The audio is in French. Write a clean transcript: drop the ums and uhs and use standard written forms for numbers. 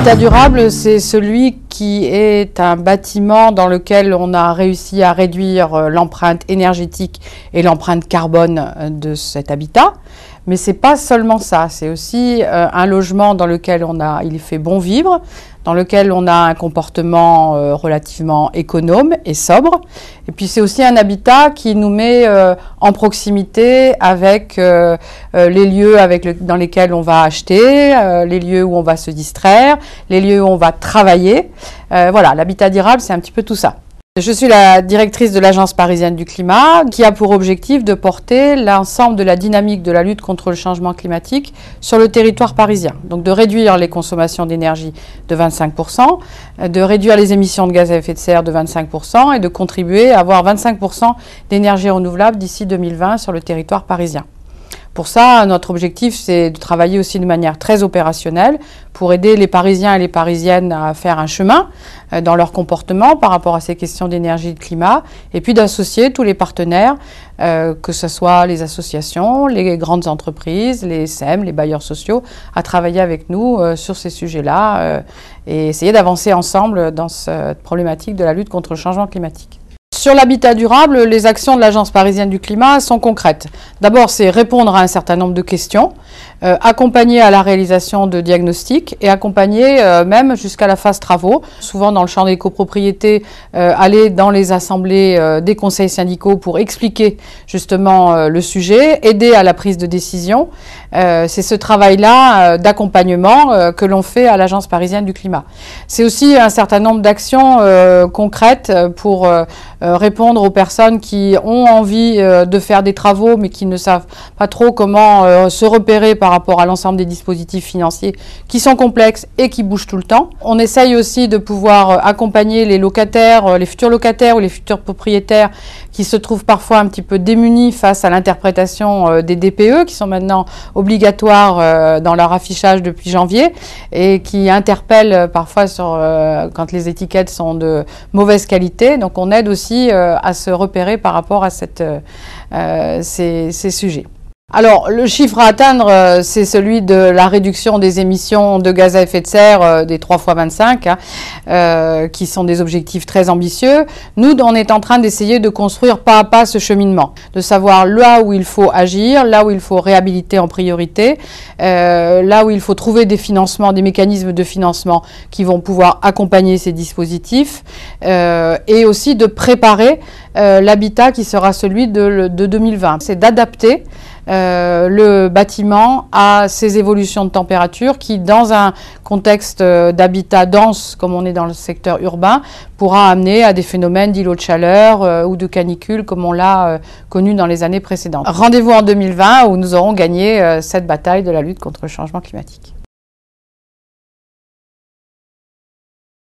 L'habitat durable, c'est celui qui est un bâtiment dans lequel on a réussi à réduire l'empreinte énergétique et l'empreinte carbone de cet habitat. Mais c'est pas seulement ça, c'est aussi un logement dans lequel il fait bon vivre, dans lequel on a un comportement relativement économe et sobre. Et puis c'est aussi un habitat qui nous met en proximité avec les lieux dans lesquels on va acheter, les lieux où on va se distraire, les lieux où on va travailler. Voilà, l'habitat durable, c'est un petit peu tout ça. Je suis la directrice de l'Agence parisienne du climat qui a pour objectif de porter l'ensemble de la dynamique de la lutte contre le changement climatique sur le territoire parisien. Donc de réduire les consommations d'énergie de 25%, de réduire les émissions de gaz à effet de serre de 25% et de contribuer à avoir 25% d'énergie renouvelable d'ici 2020 sur le territoire parisien. Pour ça, notre objectif, c'est de travailler aussi de manière très opérationnelle pour aider les Parisiens et les Parisiennes à faire un chemin dans leur comportement par rapport à ces questions d'énergie et de climat, et puis d'associer tous les partenaires, que ce soit les associations, les grandes entreprises, les SEM, les bailleurs sociaux, à travailler avec nous sur ces sujets-là et essayer d'avancer ensemble dans cette problématique de la lutte contre le changement climatique. Sur l'habitat durable, les actions de l'Agence parisienne du climat sont concrètes. D'abord, c'est répondre à un certain nombre de questions, accompagner à la réalisation de diagnostics et accompagner même jusqu'à la phase travaux. Souvent dans le champ des copropriétés, aller dans les assemblées des conseils syndicaux pour expliquer justement le sujet, aider à la prise de décision. C'est ce travail-là d'accompagnement que l'on fait à l'Agence parisienne du climat. C'est aussi un certain nombre d'actions concrètes pour répondre aux personnes qui ont envie de faire des travaux mais qui ne savent pas trop comment se repérer par rapport à l'ensemble des dispositifs financiers qui sont complexes et qui bougent tout le temps. On essaye aussi de pouvoir accompagner les locataires, les futurs locataires ou les futurs propriétaires qui se trouvent parfois un petit peu démunis face à l'interprétation des DPE qui sont maintenant obligatoires dans leur affichage depuis janvier et qui interpellent parfois quand les étiquettes sont de mauvaise qualité. Donc on aide aussi à se repérer par rapport à ces sujets. Alors, le chiffre à atteindre, c'est celui de la réduction des émissions de gaz à effet de serre des 3 x 25, qui sont des objectifs très ambitieux. Nous, on est en train d'essayer de construire pas à pas ce cheminement, de savoir là où il faut agir, là où il faut réhabiliter en priorité, là où il faut trouver des financements, des mécanismes de financement qui vont pouvoir accompagner ces dispositifs, et aussi de préparer l'habitat qui sera celui de 2020. C'est d'adapter le bâtiment à ces évolutions de température qui, dans un contexte d'habitat dense, comme on est dans le secteur urbain, pourra amener à des phénomènes d'îlots de chaleur ou de canicule, comme on l'a connu dans les années précédentes. Rendez-vous en 2020 où nous aurons gagné cette bataille de la lutte contre le changement climatique.